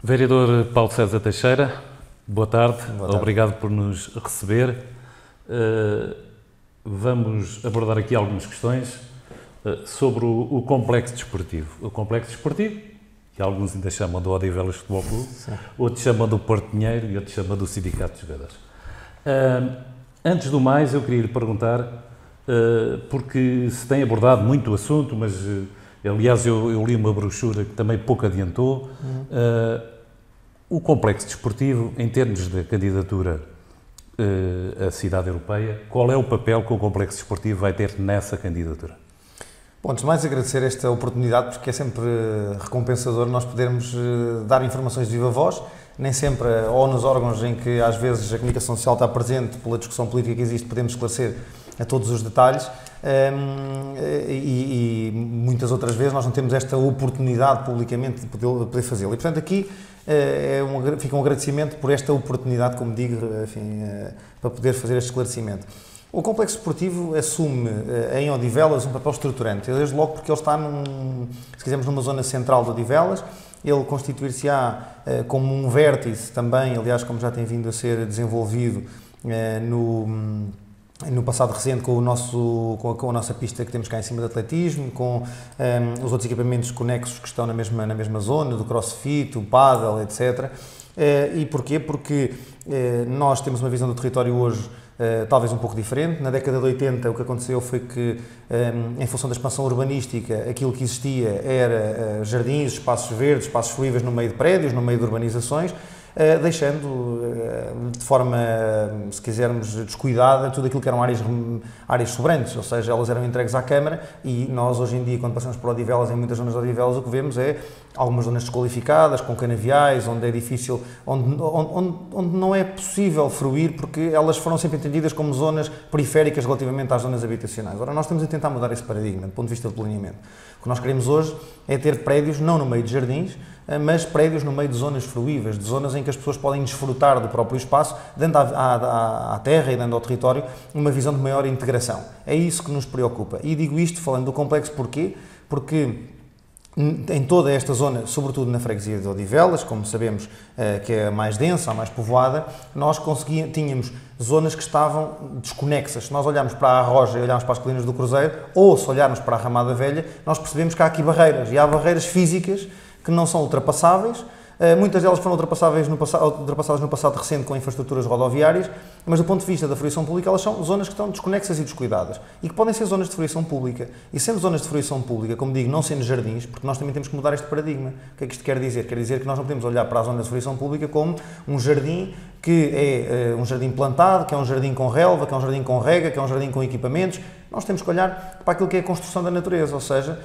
Vereador Paulo César Teixeira, boa tarde, obrigado por nos receber. Vamos abordar aqui algumas questões sobre o complexo desportivo. O complexo desportivo, que alguns ainda chamam do Odivelas Futebol Clube, outros chamam do Porto Pinheiro e outros chamam do Sindicato de Jogadores. Antes do mais, eu queria lhe perguntar, porque se tem abordado muito o assunto, mas aliás eu li uma brochura que também pouco adiantou, o complexo desportivo, em termos de candidatura à cidade europeia, qual é o papel que o complexo desportivo vai ter nessa candidatura? Bom, antes de mais agradecer esta oportunidade, porque é sempre recompensador nós podermos dar informações de viva voz, nem sempre, ou nos órgãos em que às vezes a comunicação social está presente, pela discussão política que existe, podemos esclarecer a todos os detalhes, e muitas outras vezes nós não temos esta oportunidade publicamente de poder fazê-lo. E portanto aqui fica um agradecimento por esta oportunidade, como digo, enfim, para poder fazer este esclarecimento. O complexo desportivo assume em Odivelas um papel estruturante, desde logo porque ele está, se quisermos, numa zona central de Odivelas. Ele constituir-se-á como um vértice também, aliás, como já tem vindo a ser desenvolvido no passado recente com a nossa pista que temos cá em cima de atletismo, com os outros equipamentos conexos que estão na mesma zona, do crossfit, o pádel, etc. E porquê? Porque nós temos uma visão do território hoje talvez um pouco diferente. Na década de 80 o que aconteceu foi que, em função da expansão urbanística, aquilo que existia era jardins, espaços verdes, espaços fluíveis no meio de prédios, no meio de urbanizações, deixando de forma, se quisermos, descuidada tudo aquilo que eram áreas sobrantes, ou seja, elas eram entregues à Câmara e nós hoje em dia, quando passamos por Odivelas, em muitas zonas de Odivelas, o que vemos é algumas zonas desqualificadas, com canaviais, onde é difícil, onde não é possível fruir, porque elas foram sempre entendidas como zonas periféricas relativamente às zonas habitacionais. Ora, nós estamos a tentar mudar esse paradigma, do ponto de vista do planeamento. O que nós queremos hoje é ter prédios, não no meio de jardins, mas prédios no meio de zonas fruíveis, de zonas em que as pessoas podem desfrutar do próprio espaço, dando à terra e dando ao território uma visão de maior integração. É isso que nos preocupa. E digo isto falando do complexo porquê? Porque em toda esta zona, sobretudo na freguesia de Odivelas, como sabemos que é a mais densa, a mais povoada, nós tínhamos zonas que estavam desconexas. Se nós olharmos para a Arroja e olharmos para as colinas do Cruzeiro, ou se olharmos para a Ramada Velha, nós percebemos que há aqui barreiras, e há barreiras físicas que não são ultrapassáveis. Muitas delas foram ultrapassadas no passado recente com infraestruturas rodoviárias, mas do ponto de vista da fruição pública elas são zonas que estão desconexas e descuidadas e que podem ser zonas de fruição pública. E sendo zonas de fruição pública, como digo, não sendo jardins, porque nós também temos que mudar este paradigma. O que é que isto quer dizer? Quer dizer que nós não podemos olhar para a zona de fruição pública como um jardim que é um jardim plantado, que é um jardim com relva, que é um jardim com rega, que é um jardim com equipamentos. Nós temos que olhar para aquilo que é a construção da natureza, ou seja,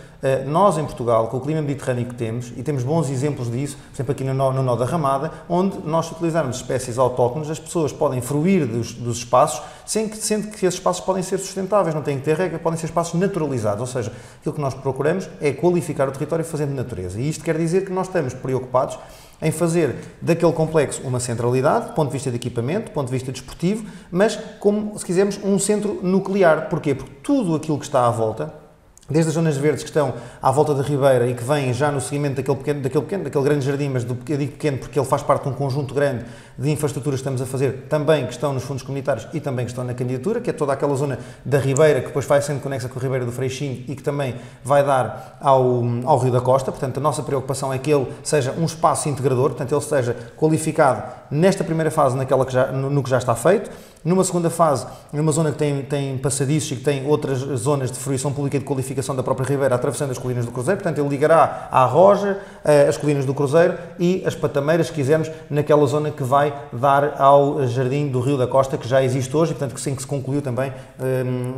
nós em Portugal, com o clima mediterrâneo que temos, e temos bons exemplos disso, por exemplo aqui no nó da Ramada, onde nós se utilizarmos espécies autóctones, as pessoas podem fruir dos espaços, sendo que esses espaços podem ser sustentáveis, não têm que ter regra, podem ser espaços naturalizados, ou seja, aquilo que nós procuramos é qualificar o território fazendo natureza. E isto quer dizer que nós estamos preocupados em fazer daquele complexo uma centralidade, do ponto de vista de equipamento, do ponto de vista desportivo, mas como, se quisermos, um centro nuclear. Porquê? Porque tudo aquilo que está à volta, desde as zonas verdes que estão à volta da Ribeira e que vêm já no seguimento daquele grande jardim, mas eu digo pequeno porque ele faz parte de um conjunto grande de infraestruturas que estamos a fazer, também que estão nos fundos comunitários e também que estão na candidatura, que é toda aquela zona da Ribeira, que depois vai sendo conexa com a Ribeira do Freixinho e que também vai dar ao Rio da Costa. Portanto, a nossa preocupação é que ele seja um espaço integrador, portanto, ele seja qualificado nesta primeira fase no que já está feito. Numa segunda fase, numa zona que tem passadiços e que tem outras zonas de fruição pública e de qualificação da própria Ribeira, atravessando as colinas do Cruzeiro, portanto ele ligará à Roja, as colinas do Cruzeiro e as Patameiras, se quisermos, naquela zona que vai dar ao Jardim do Rio da Costa, que já existe hoje e, portanto, que sim, que se concluiu também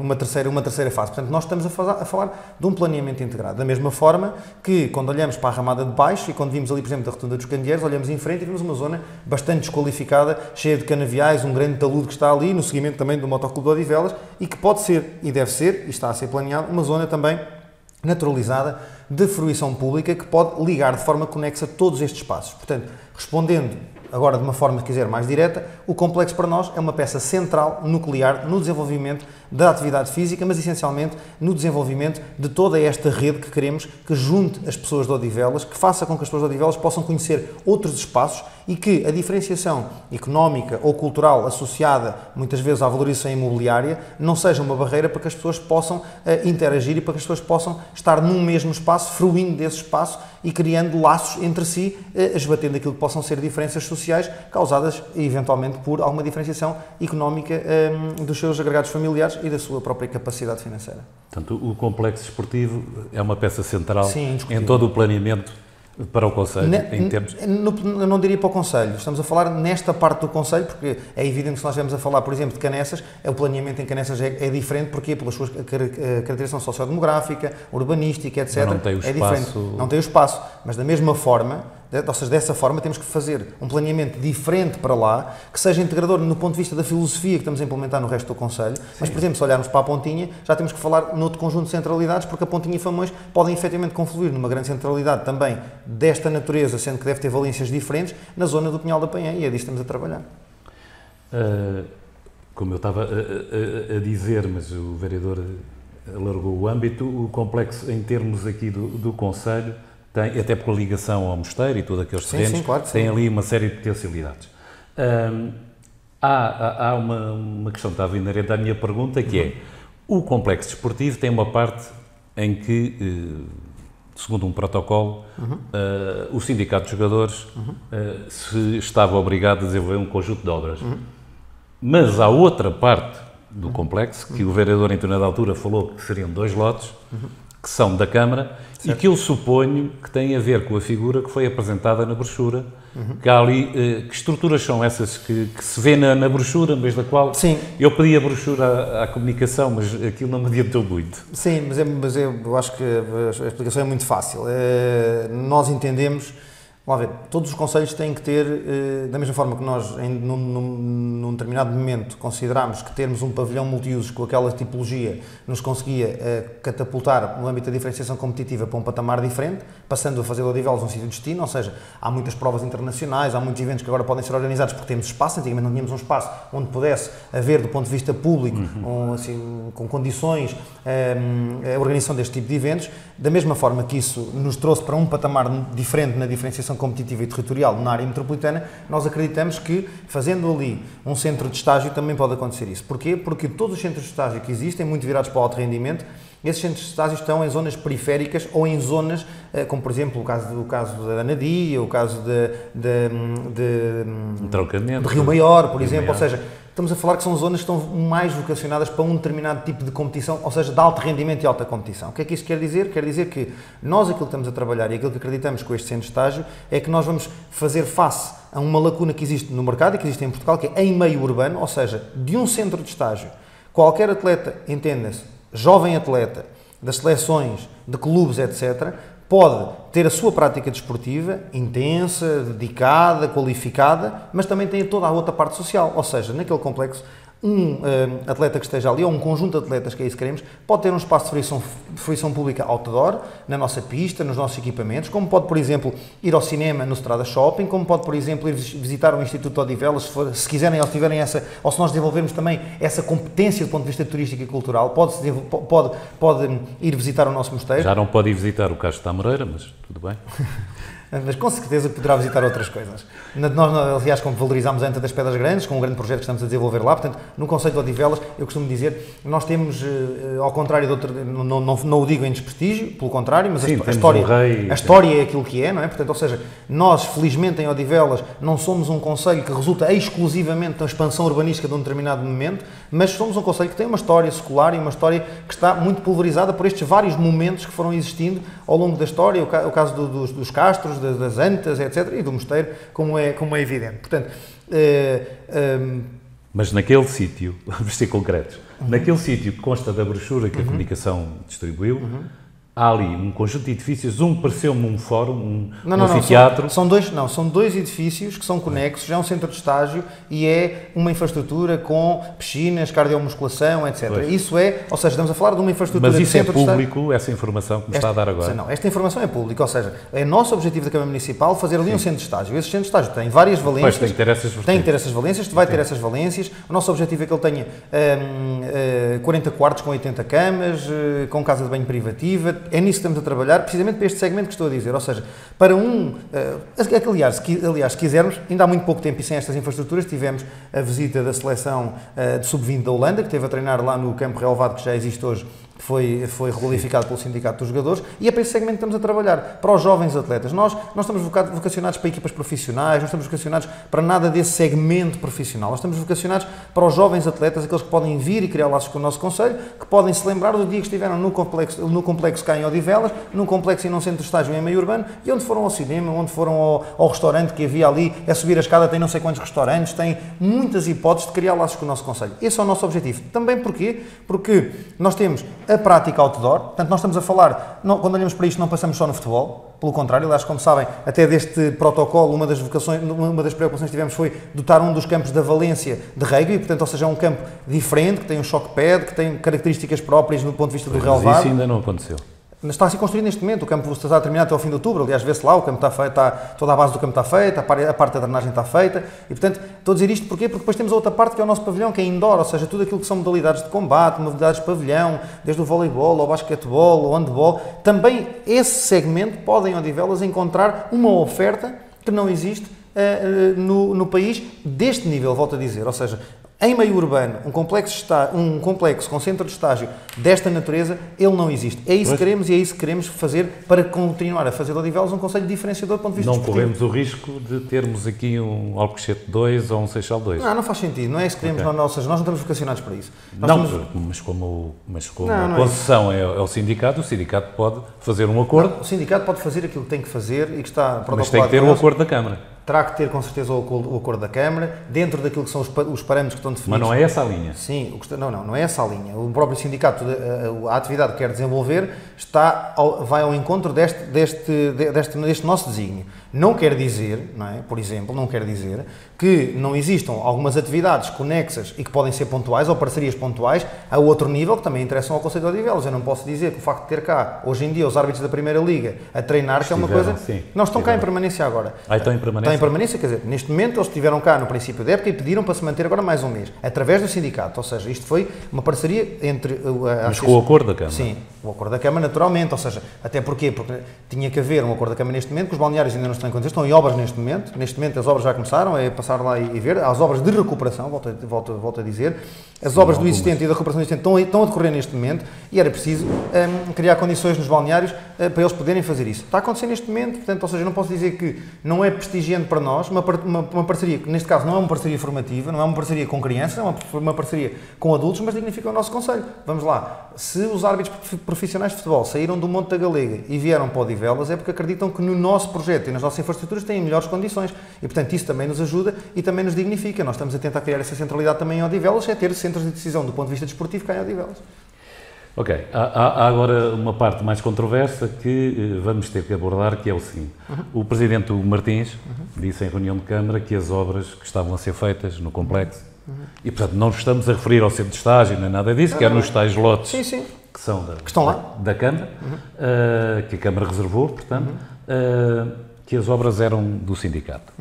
uma terceira fase. Portanto, nós estamos a falar de um planeamento integrado. Da mesma forma que, quando olhamos para a Ramada de Baixo e quando vimos ali, por exemplo, da Rotunda dos Candeeiros, olhamos em frente e vimos uma zona bastante desqualificada, cheia de canaviais, um grande talude que está ali, no seguimento também do Motoclube de Odivelas, e que pode ser, e deve ser, e está a ser planeado, uma zona também naturalizada de fruição pública que pode ligar de forma conexa todos estes espaços. Portanto, respondendo agora de uma forma, se quiser, mais direta, o complexo para nós é uma peça central, nuclear, no desenvolvimento da atividade física, mas essencialmente no desenvolvimento de toda esta rede que queremos que junte as pessoas de Odivelas, que faça com que as pessoas de Odivelas possam conhecer outros espaços e que a diferenciação económica ou cultural associada muitas vezes à valorização imobiliária não seja uma barreira para que as pessoas possam interagir e para que as pessoas possam estar num mesmo espaço, fruindo desse espaço e criando laços entre si, esbatendo aquilo que possam ser diferenças sociais causadas eventualmente por alguma diferenciação económica dos seus agregados familiares e da sua própria capacidade financeira. Portanto, o complexo desportivo é uma peça central Sim, em todo o planeamento para o Conselho, em termos... Eu não diria para o Conselho, estamos a falar nesta parte do Conselho, porque é evidente que se nós estivermos a falar, por exemplo, de Canessas, o planeamento em Canessas é diferente, porque pela sua caracterização sociodemográfica, urbanística, etc. Mas não tem o espaço... diferente. Não tem o espaço, mas da mesma forma, ou seja, dessa forma temos que fazer um planeamento diferente para lá, que seja integrador no ponto de vista da filosofia que estamos a implementar no resto do Conselho. Sim. Mas, por exemplo, se olharmos para a Pontinha, já temos que falar noutro conjunto de centralidades, porque a Pontinha e Famões podem efetivamente confluir numa grande centralidade também desta natureza, sendo que deve ter valências diferentes, na zona do Pinhal da Penha, e é disso que estamos a trabalhar. Como eu estava a dizer, mas o vereador alargou o âmbito, o complexo, em termos aqui do Conselho, tem, até por ligação ao mosteiro e todos aqueles terrenos, sim, claro, tem ali uma série de potencialidades. Há uma questão que estava inerente à minha pergunta, que é, o complexo desportivo tem uma parte em que, segundo um protocolo, o sindicato de jogadores se estava obrigado a desenvolver um conjunto de obras. Mas há outra parte do complexo, que o vereador em determinada altura falou que seriam 2 lotes, que são da Câmara, certo, e que eu suponho que têm a ver com a figura que foi apresentada na brochura, que há ali, que estruturas são essas que se vê na brochura, mas da qual sim, eu pedi a brochura à comunicação, mas aquilo não me adiantou muito. Sim, mas eu acho que a explicação é muito fácil. Nós entendemos, vamos ver, todos os concelhos têm que ter, da mesma forma que nós, num determinado momento, considerámos que termos um pavilhão multiusos com aquela tipologia nos conseguia catapultar no âmbito da diferenciação competitiva para um patamar diferente, passando a fazer o Odivelas um sítio de destino, ou seja, há muitas provas internacionais, há muitos eventos que agora podem ser organizados porque temos espaço, antigamente não tínhamos um espaço onde pudesse haver, do ponto de vista público, assim, com condições, a organização deste tipo de eventos, da mesma forma que isso nos trouxe para um patamar diferente na diferenciação competitiva e territorial na área metropolitana, nós acreditamos que, fazendo ali um centro de estágio, também pode acontecer isso. Porquê? Porque todos os centros de estágio que existem, muito virados para o alto rendimento, esses centros de estágio estão em zonas periféricas ou em zonas, como por exemplo o caso da Anadia, o caso de Rio Maior, por exemplo, ou seja, estamos a falar que são zonas que estão mais vocacionadas para um determinado tipo de competição, ou seja, de alto rendimento e alta competição. O que é que isso quer dizer? Quer dizer que nós aquilo que estamos a trabalhar e aquilo que acreditamos com este centro de estágio é que nós vamos fazer face a uma lacuna que existe no mercado e que existe em Portugal, que é em meio urbano, ou seja, de um centro de estágio, qualquer atleta, entenda-se, jovem atleta, das seleções, de clubes, etc., pode ter a sua prática desportiva intensa, dedicada, qualificada, mas também tem toda a outra parte social, ou seja, naquele complexo, um atleta que esteja ali, ou um conjunto de atletas, que é isso que queremos, pode ter um espaço de fruição pública outdoor, na nossa pista, nos nossos equipamentos, como pode, por exemplo, ir ao cinema no Strada Shopping, como pode, por exemplo, ir visitar o Instituto Odivelas, se quiserem, ou se tiverem essa, ou se nós desenvolvermos também essa competência do ponto de vista turístico e cultural, pode ir visitar o nosso mosteiro. Já não pode ir visitar o Castro da Amoreira, mas tudo bem. Mas com certeza poderá visitar outras coisas. Nós, aliás, como valorizámos a Anta das Pedras Grandes, com um grande projeto que estamos a desenvolver lá, portanto, no conceito de Odivelas, eu costumo dizer, nós temos, ao contrário de outro, não o digo em desprestígio, pelo contrário, mas sim, a história é aquilo que é, não é? Portanto, ou seja, nós, felizmente, em Odivelas, não somos um concelho que resulta exclusivamente da expansão urbanística de um determinado momento, mas somos um concelho que tem uma história secular e uma história que está muito pulverizada por estes vários momentos que foram existindo ao longo da história, o caso dos castros, das antas, etc., e do mosteiro, como é evidente. Portanto, mas naquele sítio, vamos ser concretos, naquele sítio que consta da brochura que a comunicação distribuiu, há ali um conjunto de edifícios, pareceu-me um fórum, um anfiteatro. São dois edifícios que são conexos, já é um centro de estágio e é uma infraestrutura com piscinas, cardiomusculação, etc. Pois. Isso é, ou seja, estamos a falar de uma infraestrutura Mas de isso é centro de estágio. público, essa informação que me está a dar agora? Não, esta informação é pública, ou seja, é nosso objetivo da Câmara Municipal fazer ali um centro de estágio. Esse centro de estágio tem várias valências. Pois, tem que ter essas valências. Tem que ter essas valências, vai ter essas valências. O nosso objetivo é que ele tenha 40 quartos com 80 camas, com casa de banho privativa. É nisso que estamos a trabalhar, precisamente para este segmento que estou a dizer. Ou seja, para aliás, se quisermos, ainda há muito pouco tempo e sem estas infraestruturas, tivemos a visita da seleção de sub-20 da Holanda, que esteve a treinar lá no campo relevado que já existe hoje, foi requalificado pelo Sindicato dos Jogadores, e é para esse segmento que estamos a trabalhar, para os jovens atletas. Nós estamos vocacionados para equipas profissionais, não estamos vocacionados para nada desse segmento profissional, nós estamos vocacionados para os jovens atletas, aqueles que podem vir e criar laços com o nosso Conselho, que podem se lembrar do dia que estiveram no complexo cá em Odivelas, num complexo e num centro de estágio em meio urbano, e onde foram ao cinema, onde foram ao restaurante que havia ali, é subir a escada, tem não sei quantos restaurantes, tem muitas hipóteses de criar laços com o nosso Conselho. Esse é o nosso objetivo. Também porquê? Porque nós temos a prática outdoor, portanto nós estamos a falar, quando olhamos para isto não passamos só no futebol, pelo contrário, aliás, como sabem, até deste protocolo, uma das preocupações que tivemos foi dotar um dos campos da Valência de rugby, portanto, ou seja, é um campo diferente, que tem um choque pad, que tem características próprias do ponto de vista do relevado. Mas isso ainda não aconteceu. Está a ser construído neste momento, o campo está a terminar até ao fim de outubro, aliás, vê-se lá, o campo está feito, toda a base do campo está feita, a parte da drenagem está feita, e portanto, estou a dizer isto porquê? Porque depois temos a outra parte que é o nosso pavilhão, que é indoor, ou seja, tudo aquilo que são modalidades de combate, modalidades de pavilhão, desde o voleibol, ao basquetebol, ao handball, também esse segmento pode em Odivelas encontrar uma oferta que não existe no país deste nível, volto a dizer, ou seja, em meio urbano, um complexo com centro de estágio desta natureza, ele não existe. É isso que queremos e é isso que queremos fazer para continuar a fazer de Odivelas um concelho diferenciador do ponto de vista desportivo. Não corremos o risco de termos aqui um Alcochete 2 ou um Seixal 2? Não faz sentido, não é isso que queremos, ou seja, nós não estamos vocacionados para isso. Mas como a concessão é o sindicato pode fazer um acordo. O sindicato pode fazer aquilo que tem que fazer e que está protocolado. Mas tem que ter o acordo da Câmara. Terá que ter, com certeza, o acordo da Câmara, dentro daquilo que são os parâmetros que estão definidos. Mas não é essa a linha? Sim, não é essa a linha. O próprio sindicato, a atividade que quer desenvolver, vai ao encontro deste nosso desígnio. Não quer dizer, não é? Por exemplo, não quer dizer que não existam algumas atividades conexas e que podem ser pontuais ou parcerias pontuais a outro nível que também interessam ao Concelho de Odivelas. Eu não posso dizer que o facto de ter cá, hoje em dia, os árbitros da Primeira Liga a treinar, que é uma coisa... Sim, não estão cá em permanência agora. Estão em permanência? Estão em permanência, quer dizer, neste momento eles estiveram cá no princípio da época e pediram para se manter agora mais um mês, através do sindicato. Ou seja, isto foi uma parceria entre... Mas com o acordo da Câmara? Sim, o acordo da Câmara, naturalmente. Ou seja, até porquê? Porque tinha que haver um acordo da Câmara neste momento, que os balneários ainda não estão em condições, estão em obras neste momento. Neste momento as obras já começaram, é passar lá e ver. As obras de recuperação, volto a dizer. As obras do existente e da recuperação do existente estão a decorrer neste momento e era preciso criar condições nos balneários para eles poderem fazer isso. Está a acontecer neste momento, portanto, ou seja, não posso dizer que não é prestigiante para nós, uma parceria que neste caso não é uma parceria formativa, não é uma parceria com crianças, é uma parceria com adultos, mas dignifica o nosso Concelho. Vamos lá, se os árbitros profissionais de futebol saíram do Monte da Galega e vieram para Odivelas é porque acreditam que no nosso projeto e nas nossas infraestruturas têm melhores condições e, portanto, isso também nos ajuda e também nos dignifica. Nós estamos a tentar criar essa centralidade também em Odivelas, é ter centros de decisão do ponto de vista desportivo cá em Odivelas. Ok, há agora uma parte mais controversa que vamos ter que abordar, que é o seguinte. O Presidente Martins disse em reunião de Câmara que as obras que estavam a ser feitas no complexo, e portanto não estamos a referir ao centro de estágio nem nada disso, que é nos tais lotes que são da Câmara, que a Câmara reservou, portanto, que as obras eram do sindicato.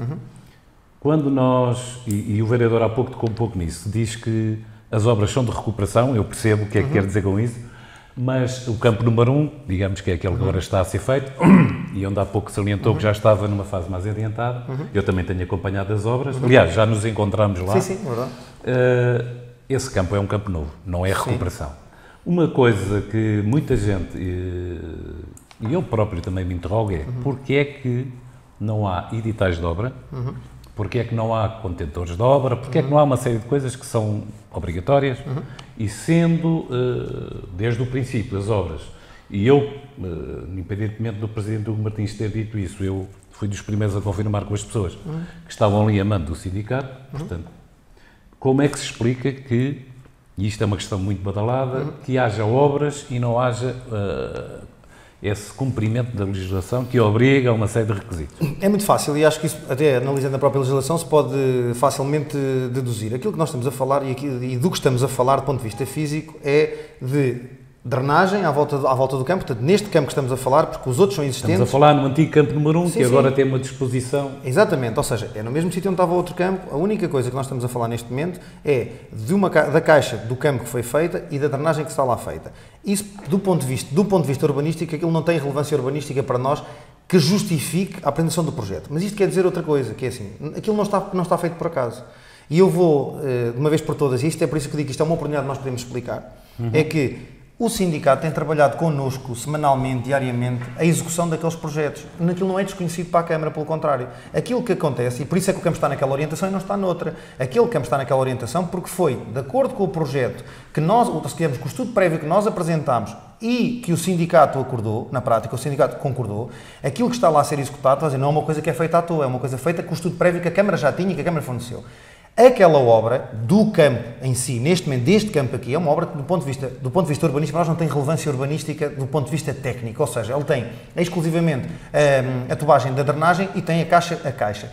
Quando nós, e o vereador há pouco tocou um pouco nisso, diz que as obras são de recuperação, eu percebo o que é que quer dizer com isso, mas o campo número 1, digamos que é aquele que agora está a ser feito, e onde há pouco salientou que já estava numa fase mais adiantada, eu também tenho acompanhado as obras, aliás, já nos encontramos lá. Sim, verdade. Esse campo é um campo novo, não é recuperação. Uma coisa que muita gente, e eu próprio também me interrogo, é porque é que não há editais de obra, porque é que não há contentores de obra, porque é que não há uma série de coisas que são obrigatórias, e sendo, desde o princípio, as obras, e eu, independentemente do Presidente Hugo Martins ter dito isso, eu fui dos primeiros a confirmar com as pessoas que estavam ali a mando do sindicato, portanto, como é que se explica que, e isto é uma questão muito badalada, que haja obras e não haja esse cumprimento da legislação que obriga a uma série de requisitos? É muito fácil e acho que isso, até analisando a própria legislação, se pode facilmente deduzir. Aquilo que nós estamos a falar e do que estamos a falar do ponto de vista físico é de drenagem à volta do campo, portanto, neste campo que estamos a falar, porque os outros são existentes. Estamos a falar no antigo campo número 1, sim, que agora sim. tem uma disposição... Exatamente, ou seja, é no mesmo sítio onde estava o outro campo. A única coisa que nós estamos a falar neste momento é da caixa do campo que foi feita e da drenagem que está lá feita. Isso, do ponto de vista urbanístico, aquilo não tem relevância urbanística para nós que justifique a apresentação do projeto. Mas isto quer dizer outra coisa, que é assim, aquilo não está feito por acaso. E eu vou, de uma vez por todas, isto é por isso que digo que isto é uma oportunidade que nós podemos explicar, é que o sindicato tem trabalhado connosco semanalmente, diariamente, a execução daqueles projetos. Aquilo não é desconhecido para a Câmara, pelo contrário. Aquilo que acontece, e por isso é que o campo está naquela orientação e não está noutra, aquele campo está naquela orientação porque foi, de acordo com o projeto que nós, com o estudo prévio que nós apresentámos e que o sindicato acordou, na prática o sindicato concordou, aquilo que está lá a ser executado, não é uma coisa que é feita à toa, é uma coisa feita com o estudo prévio que a Câmara já tinha e que a Câmara forneceu. Aquela obra do campo em si, neste momento, deste campo aqui, é uma obra que, do ponto de vista urbanístico, nós não tem relevância urbanística do ponto de vista técnico, ou seja, ele tem exclusivamente a tubagem da drenagem e tem a caixa.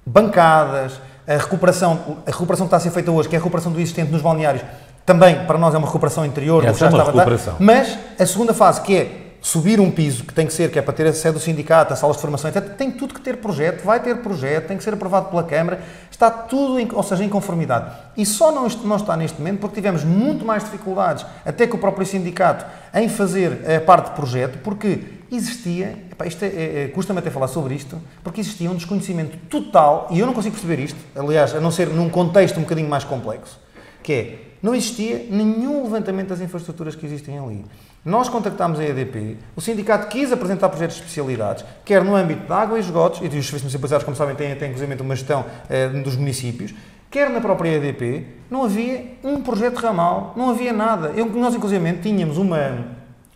Bancadas, a recuperação que está a ser feita hoje, que é a recuperação do existente nos balneários, também para nós é uma recuperação interior, essa é uma recuperação. Mas a segunda fase, que é subir um piso, que tem que ser, que é para ter a sede do sindicato, as salas de formação, etc., tem tudo que ter projeto, vai ter projeto, tem que ser aprovado pela Câmara, está tudo, ou seja, em conformidade. E só não está neste momento porque tivemos muito mais dificuldades, até que o próprio sindicato, em fazer a parte de projeto, porque existia, custa-me até falar sobre isto, porque existia um desconhecimento total, e eu não consigo perceber isto, aliás, a não ser num contexto um bocadinho mais complexo, que é, não existia nenhum levantamento das infraestruturas que existem ali. Nós contactámos a EDP, o sindicato quis apresentar projetos de especialidades, quer no âmbito de água e esgotos, e os serviços municipalizados, como sabem, têm inclusive uma gestão dos municípios, quer na própria EDP, não havia um projeto ramal, não havia nada. Nós, inclusive, tínhamos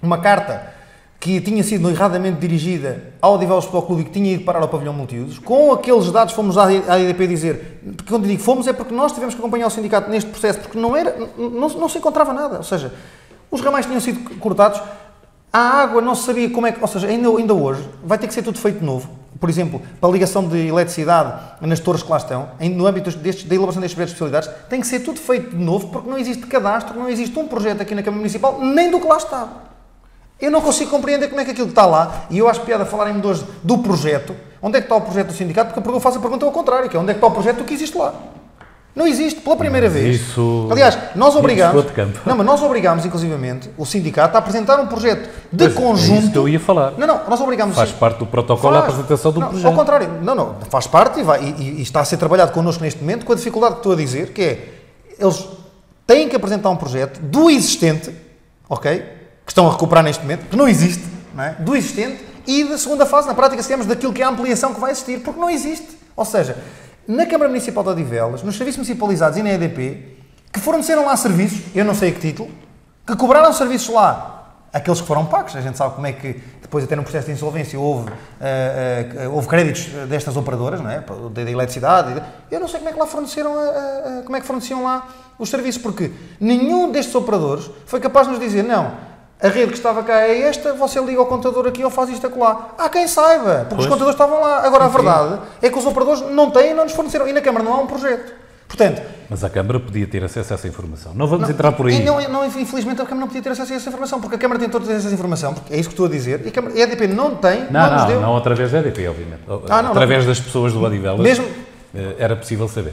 uma carta que tinha sido erradamente dirigida ao Odivelas Futebol Clube e que tinha ido parar ao pavilhão multiusos. Com aqueles dados fomos à EDP dizer, quando digo fomos é porque nós tivemos que acompanhar o sindicato neste processo, porque não se encontrava nada, ou seja, os ramais tinham sido cortados, a água não se sabia como é que, ou seja, ainda hoje vai ter que ser tudo feito de novo. Por exemplo, para a ligação de eletricidade nas torres que lá estão, no âmbito da elaboração destes projetos de especialidades, tem que ser tudo feito de novo porque não existe cadastro, não existe um projeto aqui na Câmara Municipal, nem do que lá está. Eu não consigo compreender como é que aquilo está lá, e eu acho piada falarem-me hoje do projeto. Onde é que está o projeto do sindicato? Porque eu faço a pergunta ao contrário, que é onde é que está o projeto do que existe lá? Não existe, pela primeira vez. Isso... Aliás, nós obrigámos, inclusivamente, o sindicato a apresentar um projeto de conjunto... É isso que eu ia falar. Nós obrigámos... Faz parte do protocolo a apresentação do projeto. Ao contrário, faz parte e está a ser trabalhado connosco neste momento com a dificuldade que estou a dizer, que é, eles têm que apresentar um projeto do existente, ok? Que estão a recuperar neste momento, que não existe, não é? Do existente, e da segunda fase, na prática, se temos daquilo que é a ampliação que vai existir, porque não existe. Ou seja, na Câmara Municipal de Odivelas, nos serviços municipalizados e na EDP, que forneceram lá serviços, eu não sei a que título, que cobraram serviços lá, aqueles que foram pagos, a gente sabe como é que, depois até no processo de insolvência, houve créditos destas operadoras, não é? Da eletricidade, eu não sei como é que lá forneceram, como é que forneciam lá os serviços, porque nenhum destes operadores foi capaz de nos dizer, não, a rede que estava cá é esta, você liga ao contador aqui ou faz isto acolá. Há quem saiba, porque os contadores estavam lá. Agora, a verdade é que os operadores não têm e não nos forneceram. E na Câmara não há um projeto. Portanto... Mas a Câmara podia ter acesso a essa informação. Não vamos entrar por aí. Infelizmente, a Câmara não podia ter acesso a essa informação, porque a Câmara tem toda essa informação, porque é isso que estou a dizer, e a EDP não tem, nos deu. Não através da EDP, obviamente. Através das pessoas do Odivelas. Mesmo... Era possível saber.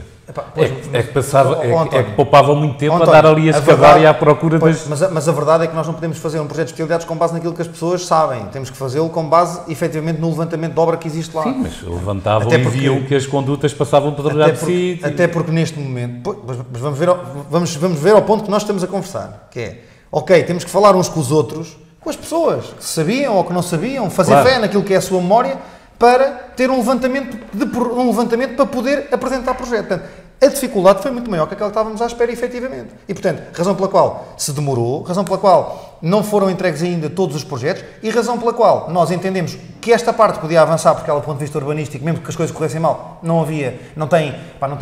Que poupava muito tempo António, a dar ali a escavar e à procura das... Mas a verdade é que nós não podemos fazer um projeto de especialidades com base naquilo que as pessoas sabem. Temos que fazê-lo com base, efetivamente, no levantamento de obra que existe lá. Sim, mas levantavam e viam que as condutas passavam por determinado sítio. Até porque neste momento... Mas vamos ver ao ponto que nós estamos a conversar. Que é, ok, temos que falar uns com os outros, com as pessoas que sabiam ou que não sabiam, fazer fé naquilo que é a sua memória, para ter um levantamento para poder apresentar projeto. Portanto, a dificuldade foi muito maior que aquela que estávamos à espera, efetivamente. E, portanto, razão pela qual se demorou, razão pela qual não foram entregues ainda todos os projetos e razão pela qual nós entendemos que esta parte podia avançar, porque ela, do ponto de vista urbanístico, mesmo que as coisas corressem mal, não tem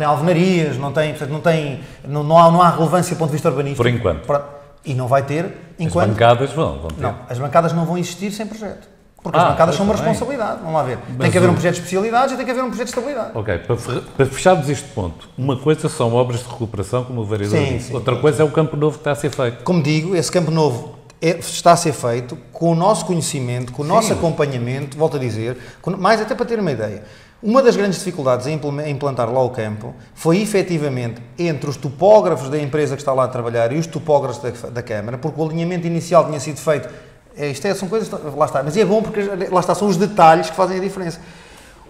alvenarias, não há relevância do ponto de vista urbanístico. Por enquanto. E não vai ter enquanto... As bancadas vão ter. Não, as bancadas não vão existir sem projeto. Porque as bancadas são uma responsabilidade, vamos lá ver. Tem que haver um projeto de especialidades e tem que haver um projeto de estabilidade. Ok, para fecharmos este ponto, uma coisa são obras de recuperação, como o vereador disse, outra coisa é o Campo Novo que está a ser feito. Como digo, esse Campo Novo está a ser feito com o nosso conhecimento, com o nosso acompanhamento, volto a dizer, mais até para ter uma ideia. Uma das grandes dificuldades em implantar lá o campo foi efetivamente entre os topógrafos da empresa que está lá a trabalhar e os topógrafos da Câmara, porque o alinhamento inicial tinha sido feito. São coisas, lá está, mas é bom porque lá está, são os detalhes que fazem a diferença.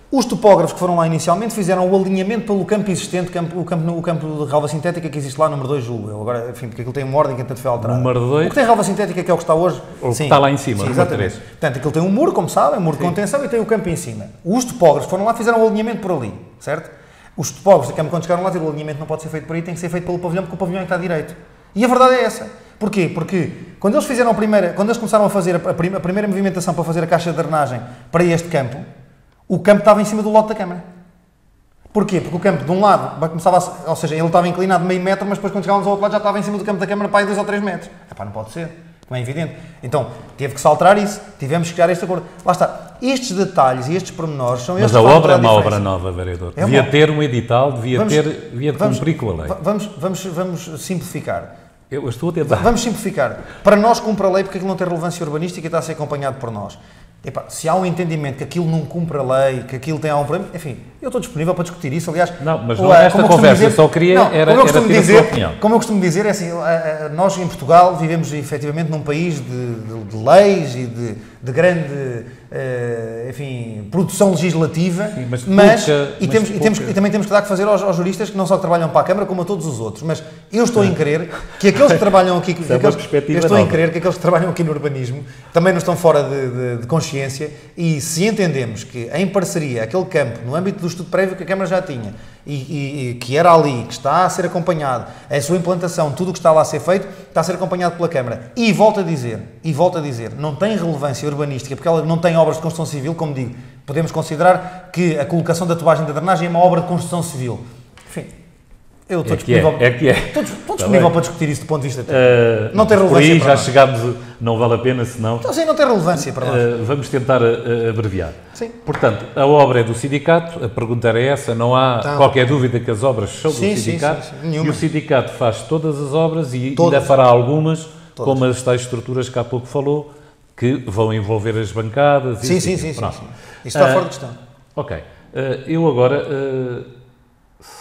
Os topógrafos que foram lá inicialmente fizeram o alinhamento pelo campo existente, o campo de relva sintética que existe lá, número 2, julgo. Agora, enfim, porque aquilo tem uma ordem que tanto foi alterada. Número 2. O que tem relva sintética, que é o que está hoje. O que está lá em cima, número 3. Portanto, aquilo tem um muro, como sabem, um muro de contenção e tem o campo em cima. Os topógrafos foram lá e fizeram o alinhamento por ali, certo? Os topógrafos da Câmara, quando chegaram lá, disseram o alinhamento não pode ser feito por aí, tem que ser feito pelo pavilhão, porque o pavilhão é que está direito. E a verdade é essa. Porquê? Porque quando eles fizeram quando eles começaram a fazer a primeira movimentação para fazer a caixa de drenagem para este campo, o campo estava em cima do lote da Câmara. Porquê? Porque o campo, de um lado, ou seja, ele estava inclinado meio metro, mas depois quando chegávamos ao outro lado já estava em cima do campo da Câmara para aí 2 ou 3 metros. Epá, não pode ser, como é evidente. Então, teve que se alterar isso, tivemos que chegar a este acordo. Lá está, estes detalhes e estes pormenores são estes que Mas a obra é uma obra nova, vereador. Devia ter um edital, devia cumprir com a lei. Vamos simplificar. Eu estou a tentar. Vamos simplificar. Para nós cumpre a lei porque aquilo não tem relevância urbanística e está a ser acompanhado por nós. Epá, se há um entendimento que aquilo não cumpre a lei, que aquilo tem algum problema, enfim, eu estou disponível para discutir isso, aliás... Não, mas não é esta conversa, eu só queria era ter a sua opinião. Como eu costumo dizer, é assim, nós em Portugal vivemos efetivamente num país de leis e de grande, enfim, produção legislativa, sim, e também temos que dar que fazer aos juristas que não só trabalham para a Câmara como a todos os outros, mas eu estou em crer que aqueles que trabalham aqui, que aqueles que trabalham aqui no urbanismo também não estão fora de consciência, e se entendemos que em parceria aquele campo, no âmbito do estudo prévio que a Câmara já tinha e que era ali, que está a ser acompanhado, a sua implantação, tudo o que está lá a ser feito, está a ser acompanhado pela Câmara. E volto a dizer, não tem relevância urbanística, porque ela não tem obras de construção civil, como digo, podemos considerar que a colocação da tubagem da drenagem é uma obra de construção civil. Enfim, eu estou disponível, estou disponível para discutir isso do ponto de vista técnico. Não tem relevância por aí para já nós. chegámos, não vale a pena, senão... Então, assim, não tem relevância para nós. Vamos tentar abreviar. Sim. Portanto, a obra é do sindicato, a pergunta era essa, não há qualquer dúvida que as obras são do sindicato, sim. E o sindicato faz todas as obras e ainda fará algumas, como as tais estruturas que há pouco falou, que vão envolver as bancadas... Sim. Isso está fora de questão. Ok. Eu agora...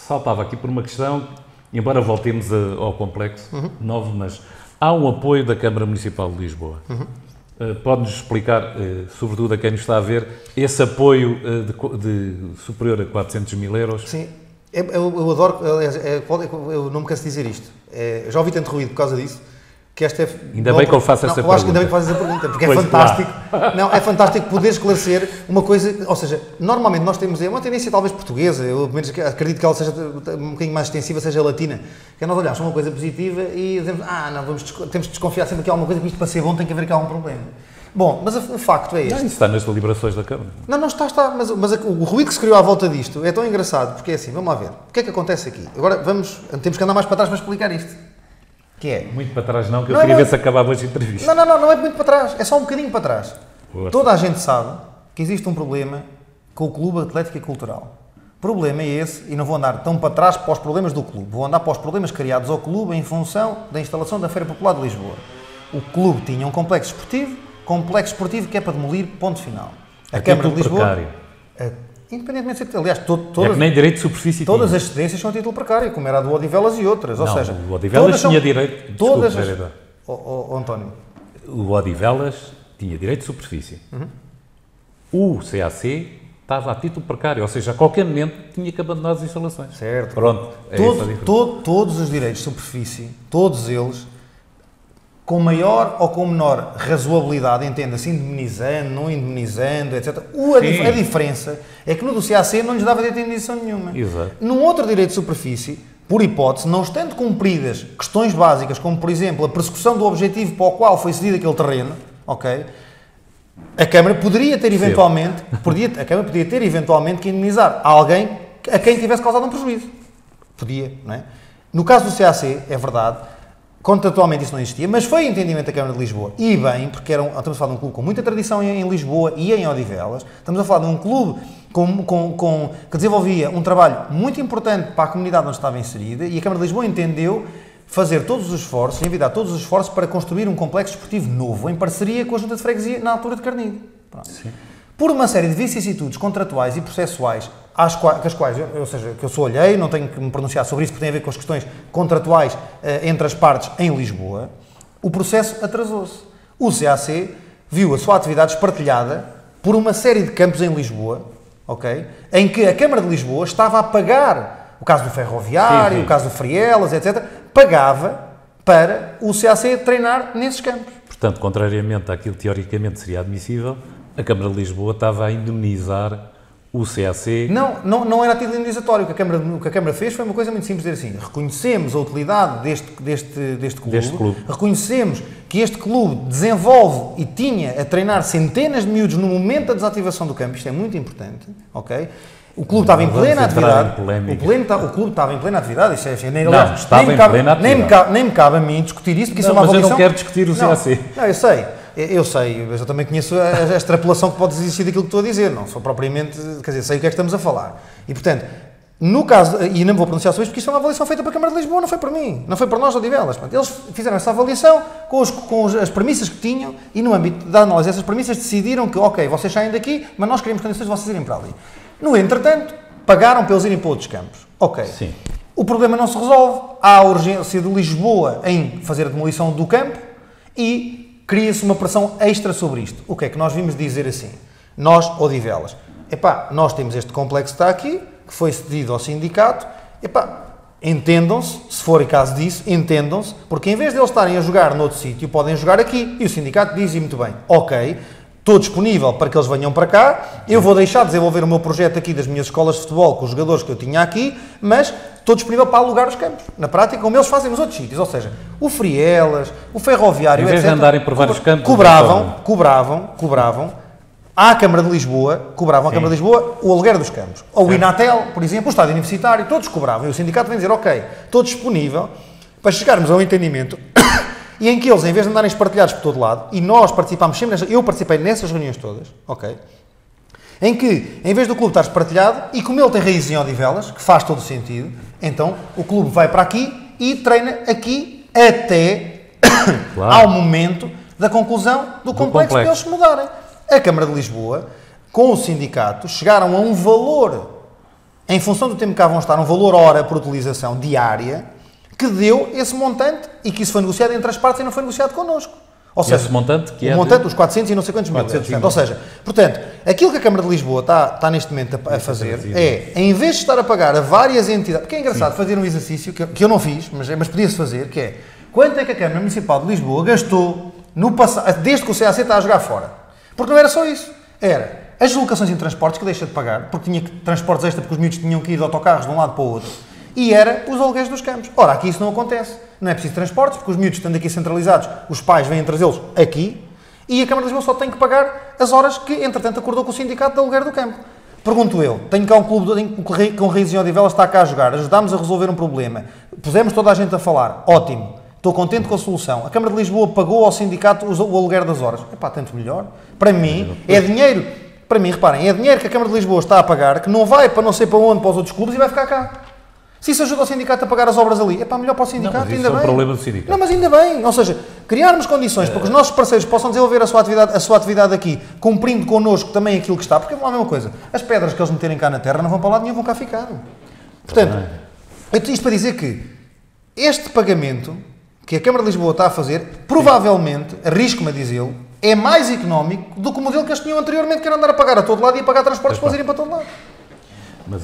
saltava aqui por uma questão, embora voltemos ao complexo novo, mas há um apoio da Câmara Municipal de Lisboa. Pode-nos explicar, sobretudo a quem nos está a ver, esse apoio de superior a 400 mil euros? Sim, eu adoro, eu não me canso de dizer isto. Já ouvi tanto ruído por causa disso, que esta é... Ainda bem que eu faço essa pergunta. Eu acho que ainda bem que fazes essa pergunta, porque pois é fantástico. Não, é fantástico poder esclarecer uma coisa, ou seja, normalmente nós temos uma tendência talvez portuguesa, eu pelo menos acredito que ela seja um bocadinho mais extensiva, seja latina, que é nós olharmos para uma coisa positiva e dizemos, não, temos de desconfiar sempre que há alguma coisa, que isto para ser bom tem que haver que há um problema. Bom, mas o facto é este. Isso está nas deliberações da Câmara. Não está, mas o ruído que se criou à volta disto é tão engraçado, porque é assim, vamos lá ver, o que é que acontece aqui? Agora temos que andar mais para trás para explicar isto. Que é? Muito para trás não, que eu queria ver se acabava hoje a entrevista. Não é muito para trás, é só um bocadinho para trás. Toda a gente sabe que existe um problema com o Clube Atlético e Cultural. O problema é esse, e não vou andar tão para trás para os problemas do clube, vou andar para os problemas criados ao clube em função da instalação da Feira Popular de Lisboa. O clube tinha um complexo esportivo que é para demolir, ponto final. A Câmara de Lisboa... Independentemente de ser, aliás, que nem direito de superfície todas tinha. As cedências são a título precário, como era a do Odivelas e outras, ou seja... o Odivelas tinha direito... Todas desculpe, António. O Odivelas tinha direito de superfície. O CAC estava a título precário, ou seja, a qualquer momento tinha que abandonar as instalações. Certo. Pronto, todos os direitos de superfície, todos eles, com maior ou com menor razoabilidade, entenda-se, indemnizando, não indemnizando, etc. A diferença é que no do CAC não lhes dava direito de indemnização nenhuma. Exato. Num outro direito de superfície, por hipótese, não estando cumpridas questões básicas, como por exemplo a persecução do objetivo para o qual foi cedido aquele terreno, ok? A Câmara poderia ter eventualmente, que indemnizar alguém a quem tivesse causado um prejuízo. Podia, não é? No caso do CAC, é verdade, Contratualmente isso não existia, mas foi entendimento da Câmara de Lisboa. E bem, porque estamos a falar de um clube com muita tradição em Lisboa e em Odivelas. Estamos a falar de um clube que desenvolvia um trabalho muito importante para a comunidade onde estava inserida, e a Câmara de Lisboa entendeu fazer todos os esforços, envidar todos os esforços para construir um complexo desportivo novo, em parceria com a Junta de Freguesia na altura de Carnide. Por uma série de vicissitudes contratuais e processuais, que eu sou alheio, não tenho que me pronunciar sobre isso, porque tem a ver com as questões contratuais entre as partes em Lisboa, o processo atrasou-se. O CAC viu a sua atividade espartilhada por uma série de campos em Lisboa, ok? Em que a Câmara de Lisboa estava a pagar, o caso do Ferroviário, o caso do Frielas, etc., pagava para o CAC treinar nesses campos. Portanto, contrariamente àquilo que teoricamente seria admissível, a Câmara de Lisboa estava a indemnizar o CAC... Não era título indenizatório. O que a Câmara fez foi uma coisa muito simples, dizer assim, reconhecemos a utilidade deste clube, reconhecemos que este clube desenvolve e tinha a treinar centenas de miúdos no momento da desativação do campo, isto é muito importante, ok? O clube estava em plena atividade. O clube estava em plena atividade. Nem me cabe a mim discutir isso, porque isso é uma avaliação... Mas eu não quero discutir o CAC. Não, eu sei, mas eu também conheço a extrapolação que pode existir daquilo que estou a dizer, não sou propriamente, quer dizer, sei o que é que estamos a falar. E, portanto, no caso, e não me vou pronunciar sobre isso, porque isso é uma avaliação feita pela Câmara de Lisboa, não foi por mim, não foi por nós, Odivelas. Eles fizeram essa avaliação com as premissas que tinham e, no âmbito da análise dessas premissas, decidiram que, ok, vocês saem daqui, mas nós queremos condições de vocês irem para ali. No entretanto, pagaram para eles irem para outros campos. Ok. Sim. O problema não se resolve, há a urgência de Lisboa em fazer a demolição do campo e cria-se uma pressão extra sobre isto. O que é que nós vimos dizer assim? Nós, Odivelas, nós temos este complexo que está aqui, que foi cedido ao sindicato, entendam-se, se for o caso disso, entendam-se, porque em vez de eles estarem a jogar noutro sítio, podem jogar aqui. E o sindicato diz muito bem, ok, estou disponível para que eles venham para cá, eu vou deixar de desenvolver o meu projeto aqui das minhas escolas de futebol com os jogadores que eu tinha aqui, mas estou disponível para alugar os campos. Na prática, como eles fazem nos outros sítios, ou seja, o Frielas, o Ferroviário, etc. Em vez de andarem por vários campos... Cobravam à Câmara de Lisboa, o aluguer dos campos. Ou o Inatel, por exemplo, o Estádio Universitário, todos cobravam. E o sindicato vem dizer, ok, estou disponível para chegarmos a um entendimento e em que eles, em vez de andarem espartilhados por todo lado, e nós participámos sempre, eu participei nessas reuniões todas, ok, em que, em vez do clube estar espartilhado, e como ele tem raízes em Odivelas, que faz todo o sentido, então o clube vai para aqui e treina aqui até ao momento da conclusão do complexo para eles se mudarem. A Câmara de Lisboa, com o sindicato, chegaram a um valor, em função do tempo que cá vão estar, um valor hora por utilização diária, que deu esse montante e que isso foi negociado entre as partes e não foi negociado connosco. Ou seja, esse montante que o montante dos 400 e não sei quantos mil euros. Ou seja, portanto, aquilo que a Câmara de Lisboa está neste momento a fazer é, em vez de estar a pagar a várias entidades, porque é engraçado fazer um exercício que eu não fiz, mas podia-se fazer, que é, quanto é que a Câmara Municipal de Lisboa gastou no passado, desde que o CAC está a jogar fora? Porque não era só isso. Era as deslocações em transportes, que deixa de pagar, porque tinha transportes extra, porque os miúdos tinham que ir de autocarros de um lado para o outro, e era os aluguéis dos campos. Ora, aqui isso não acontece. Não é preciso transportes, porque os miúdos, estando aqui centralizados, os pais vêm trazê-los aqui, e a Câmara de Lisboa só tem que pagar as horas que, entretanto, acordou com o sindicato de aluguer do campo. Pergunto eu, tenho cá um clube com raízes em Odivelas, está cá a jogar, ajudámos a resolver um problema, pusemos toda a gente a falar, ótimo, estou contente com a solução. A Câmara de Lisboa pagou ao sindicato o aluguer das horas. Tanto melhor. Para mim, é dinheiro, reparem, é dinheiro que a Câmara de Lisboa está a pagar, que não vai para não sei para onde, para os outros clubes, e vai ficar cá. Se isso ajuda o sindicato a pagar as obras ali, melhor para o sindicato, ainda bem. Isso é um problema do sindicato. Não, mas ainda bem. Ou seja, criarmos condições para que os nossos parceiros possam desenvolver a sua atividade aqui, cumprindo connosco também aquilo que está, porque é a mesma coisa. As pedras que eles meterem cá na terra não vão para lá nenhum, vão cá ficar. Portanto, isto para dizer que este pagamento que a Câmara de Lisboa está a fazer, provavelmente, arrisco-me a dizê-lo, é mais económico do que o modelo que eles tinham anteriormente, que era andar a pagar a todo lado e a pagar transportes para irem para todo lado. Mas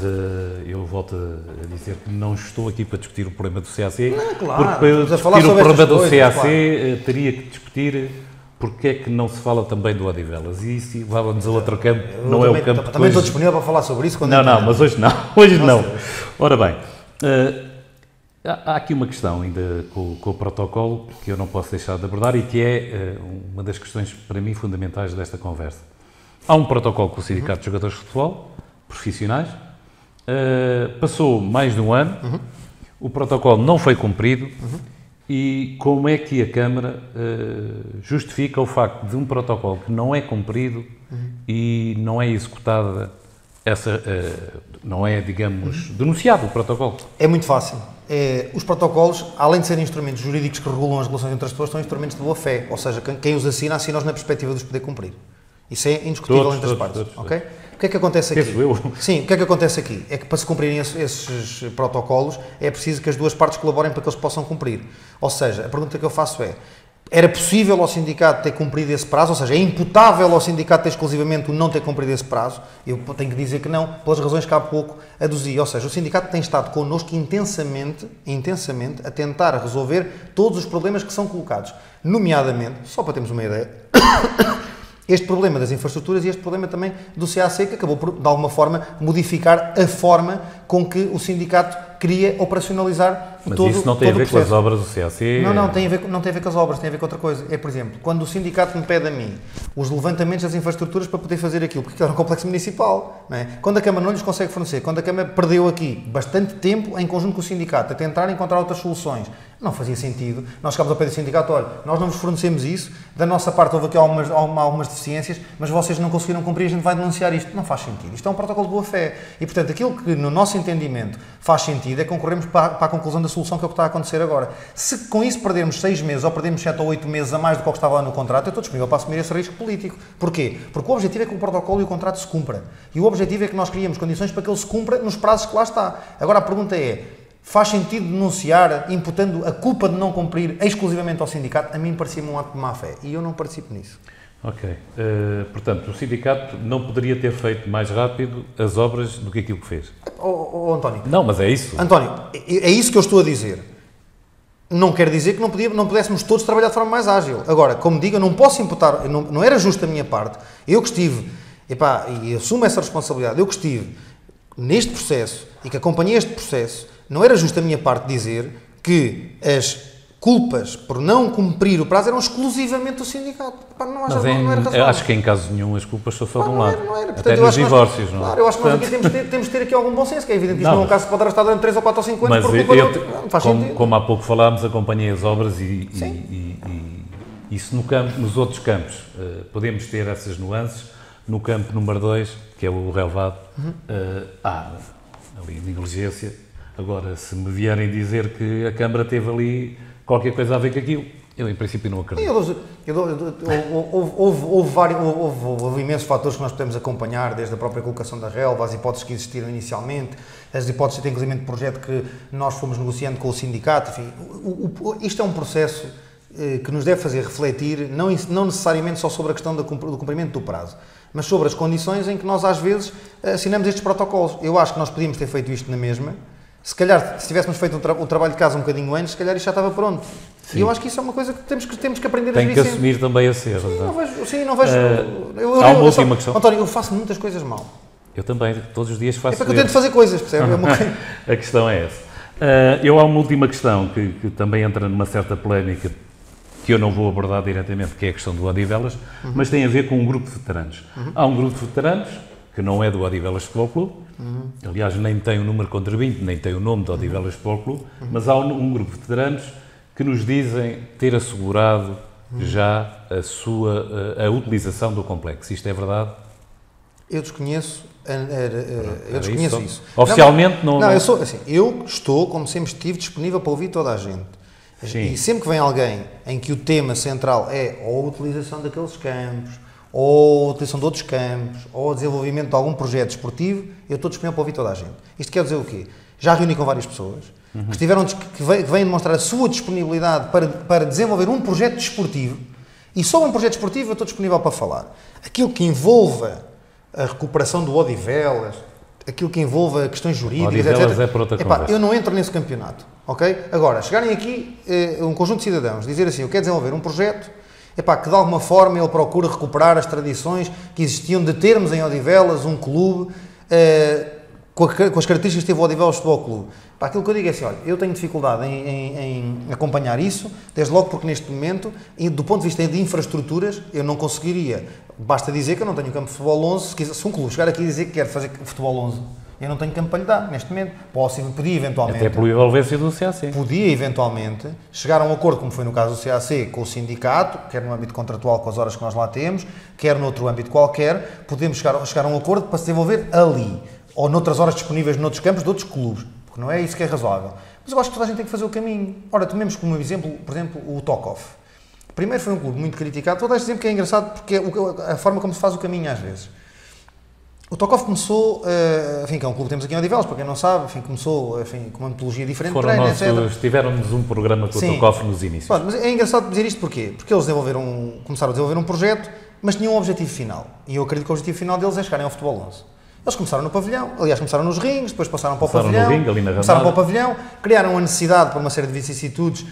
eu volto a dizer que não estou aqui para discutir o problema do CAC, claro, porque para discutir o problema do CAC teria que discutir porque é que não se fala também do Odivelas. E isso leva-nos a outro campo, não é o campo que... Também estou disponível para falar sobre isso quando... Não, mas hoje não. Hoje não. Ora bem, há aqui uma questão ainda com o protocolo que eu não posso deixar de abordar e que é uma das questões, para mim, fundamentais desta conversa. Há um protocolo com o Sindicato de Jogadores de Futebol, profissionais, passou mais de um ano, o protocolo não foi cumprido E como é que a Câmara justifica o facto de um protocolo que não é cumprido e não é executada, não é, digamos, denunciado o protocolo? É muito fácil. Os protocolos, além de serem instrumentos jurídicos que regulam as relações entre as pessoas, são instrumentos de boa-fé, ou seja, quem os assina, assina-os na perspectiva de os poder cumprir. Isso é indiscutível entre as partes. Ok? O que é que acontece aqui? Sim, o que é que acontece aqui? É que para se cumprirem esses protocolos é preciso que as duas partes colaborem para que eles possam cumprir. Ou seja, a pergunta que eu faço é: era possível ao sindicato ter cumprido esse prazo? Ou seja, é imputável ao sindicato ter exclusivamente o não ter cumprido esse prazo? Eu tenho que dizer que não, pelas razões que há pouco aduzi. Ou seja, o sindicato tem estado connosco intensamente a tentar resolver todos os problemas que são colocados. Nomeadamente, só para termos uma ideia, este problema das infraestruturas e este problema também do CAC, que acabou por, de alguma forma, modificar a forma com que o sindicato queria operacionalizar Mas todo o processo. Mas isso não tem a ver com as obras do CAC? Não tem a ver com as obras, tem a ver com outra coisa. É, por exemplo, quando o sindicato me pede a mim os levantamentos das infraestruturas para poder fazer aquilo, porque aquilo é um complexo municipal, não é? Quando a Câmara não lhes consegue fornecer, quando a Câmara perdeu aqui bastante tempo em conjunto com o sindicato a tentar encontrar outras soluções, não fazia sentido. Nós chegámos ao pé do sindicato: olha, nós não vos fornecemos isso, da nossa parte houve aqui algumas deficiências, mas vocês não conseguiram cumprir, a gente vai denunciar isto. Não faz sentido. Isto é um protocolo de boa-fé. E, portanto, aquilo que no nosso entendimento faz sentido é concorrermos para a conclusão da solução, que é o que está a acontecer agora. Se com isso perdermos 6 meses ou perdermos 7 ou 8 meses a mais do que estava lá no contrato, eu estou disponível para assumir esse risco político. Porquê? Porque o objetivo é que o protocolo e o contrato se cumpram. E o objetivo é que nós criemos condições para que ele se cumpra nos prazos que lá está. Agora a pergunta é: faz sentido denunciar, imputando a culpa de não cumprir exclusivamente ao sindicato? A mim parecia-me um ato de má-fé e eu não participo nisso. Ok. Portanto, o sindicato não poderia ter feito mais rápido as obras do que aquilo que fez? António. Não, mas é isso. António, é isso que eu estou a dizer. Não quer dizer que não pudéssemos todos trabalhar de forma mais ágil. Agora, como digo, eu não posso imputar, não era justo da minha parte, eu que estive, e assumo essa responsabilidade, eu que estive neste processo e que acompanhei este processo, não era justo da minha parte dizer que as culpas por não cumprir o prazo eram exclusivamente do sindicato. Não era razoável. Acho que em caso nenhum as culpas são só de um lado. Não era. Portanto, até nos divórcios, não é? Claro, eu acho que nós aqui temos de ter aqui algum bom senso, que é evidente que isto não é um caso que pode arrastar durante 3 ou 4 ou 5 anos por culpa não faz sentido. Como há pouco falámos, acompanhei as obras e isso no campo, nos outros campos podemos ter essas nuances. No campo número 2, que é o relevado, há ali negligência. Agora, se me vierem dizer que a Câmara teve ali qualquer coisa a ver com aquilo, eu em princípio não acredito. Houve imensos fatores que nós podemos acompanhar, desde a própria colocação da relva, as hipóteses que existiram inicialmente, as hipóteses de inclusive de projeto que nós fomos negociando com o sindicato, enfim. Isto é um processo que nos deve fazer refletir, não necessariamente só sobre a questão do cumprimento do prazo, mas sobre as condições em que nós às vezes assinamos estes protocolos. Eu acho que nós podíamos ter feito isto na mesma. Se calhar, se tivéssemos feito o trabalho de casa um bocadinho antes, se calhar isto já estava pronto. Sim. E eu acho que isso é uma coisa que temos que aprender a gerir. Tem que assumir também a ser. Não vejo. Há uma última questão. António, eu faço muitas coisas mal. Eu também, todos os dias faço. É para que eu tento fazer coisas, percebe? A questão é essa. Há uma última questão que também entra numa certa polémica, que eu não vou abordar diretamente, que é a questão do Odivelas, mas tem a ver com um grupo de veteranos. Há um grupo de veteranos que não é do Odivelas Futebol Clube, aliás, nem tem o número contribuinte, nem tem o nome do Odivelas Futebol Clube, mas há um grupo de veteranos que nos dizem ter assegurado já a utilização do complexo. Isto é verdade? Eu desconheço, isso. Oficialmente não. Eu estou, como sempre estive, disponível para ouvir toda a gente. Sim. E sempre que vem alguém em que o tema central é ou a utilização daqueles campos, ou a utilização de outros campos, ou o desenvolvimento de algum projeto esportivo, eu estou disponível para ouvir toda a gente. Isto quer dizer o quê? Já reuni com várias pessoas que vêm demonstrar a sua disponibilidade para desenvolver um projeto desportivo, e sobre um projeto desportivo eu estou disponível para falar. Aquilo que envolva a recuperação do Odivelas, aquilo que envolva questões jurídicas, etc. É para outra conversa. Eu não entro nesse campeonato, ok? Agora, chegarem aqui um conjunto de cidadãos, dizer assim: eu quero desenvolver um projeto que de alguma forma ele procura recuperar as tradições que existiam de termos em Odivelas um clube com as características que teve o Odivelas Futebol Clube. Aquilo que eu digo é assim: olha, eu tenho dificuldade em acompanhar isso, desde logo porque neste momento, e do ponto de vista de infraestruturas, eu não conseguiria. Basta dizer que eu não tenho campo de futebol 11, se um clube chegar aqui e dizer que quer fazer futebol 11, Eu não tenho campo para lhe dar, neste momento. Podia eventualmente... Até pela envolvência do CAC. Podia eventualmente chegar a um acordo, como foi no caso do CAC, com o sindicato, quer no âmbito contratual com as horas que nós lá temos, quer noutro âmbito qualquer, podemos chegar a um acordo para se desenvolver ali, ou noutras horas disponíveis noutros campos de outros clubes, porque não é isso que é razoável. Mas eu acho que toda a gente tem que fazer o caminho. Ora, tomemos como exemplo, por exemplo, o Tokov. Primeiro foi um clube muito criticado, toda a gente diz que é engraçado porque é a forma como se faz o caminho às vezes. O Tokov começou, enfim, que é um clube que temos aqui em Odivelas, para quem não sabe, enfim, começou com uma metodologia diferente de treino, etc. Tiveram-nos um programa com o Tokov nos inícios. Pronto, mas é engraçado dizer isto porquê? Porque eles começaram a desenvolver um projeto, mas tinham um objetivo final. E eu acredito que o objetivo final deles é chegarem ao futebol 11. Eles começaram no pavilhão, aliás, começaram nos rings, depois passaram para o pavilhão, começaram para o pavilhão, criaram a necessidade, por uma série de vicissitudes,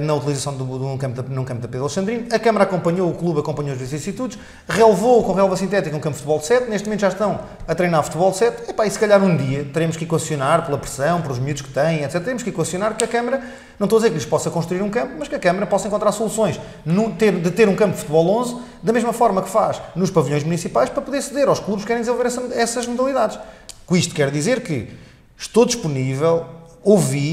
na utilização num campo da Pedro Alexandrino. A Câmara acompanhou, o clube acompanhou as vicissitudes, relevou com relva sintética um campo de futebol de 7, neste momento já estão a treinar futebol de 7, e se calhar um dia teremos que equacionar, pela pressão, pelos miúdos que têm, etc., teremos que equacionar que a Câmara, não estou a dizer que lhes possa construir um campo, mas que a Câmara possa encontrar soluções de ter um campo de futebol 11, da mesma forma que faz nos pavilhões municipais, para poder ceder aos clubes que querem desenvolver essas modalidades. Com isto quer dizer que estou disponível,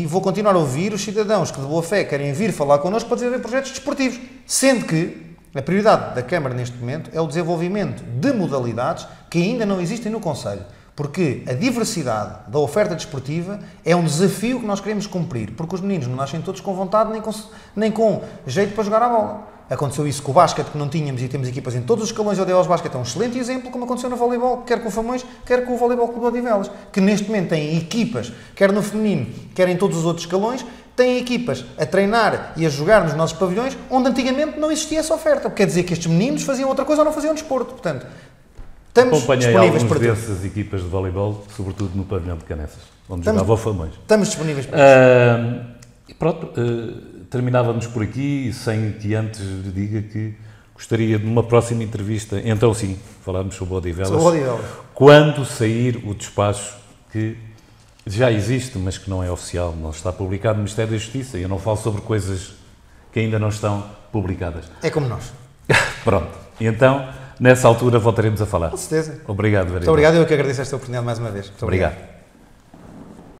vou continuar a ouvir os cidadãos que de boa fé querem vir falar connosco para desenvolver projetos desportivos, sendo que a prioridade da Câmara neste momento é o desenvolvimento de modalidades que ainda não existem no Concelho, porque a diversidade da oferta desportiva é um desafio que nós queremos cumprir, porque os meninos não nascem todos com vontade nem com jeito para jogar a bola. Aconteceu isso com o basquete, que não tínhamos e temos equipas em todos os escalões. O Odivelas Basquete é um excelente exemplo, como aconteceu no voleibol, quer com o Famões, quer com o Voleibol Clube de Odivelas, que neste momento têm equipas, quer no feminino, quer em todos os outros escalões, têm equipas a treinar e a jogar nos nossos pavilhões, onde antigamente não existia essa oferta. Quer dizer que estes meninos faziam outra coisa ou não faziam desporto. Portanto, estamos disponíveis para tudo. Acompanhei dessas equipas de voleibol, sobretudo no pavilhão de Canessas, onde jogava o Famões. Estamos disponíveis para isso. E pronto, terminávamos por aqui, sem que antes lhe diga que gostaria de, numa próxima entrevista, então sim, falarmos sobre o Odivelas, quando sair o despacho que já existe, mas que não é oficial, não está publicado no Ministério da Justiça, e eu não falo sobre coisas que ainda não estão publicadas. É como nós. Pronto, e então, nessa altura voltaremos a falar. Com certeza. Obrigado, vereador. Muito obrigado, eu que agradeço esta oportunidade mais uma vez. Muito obrigado.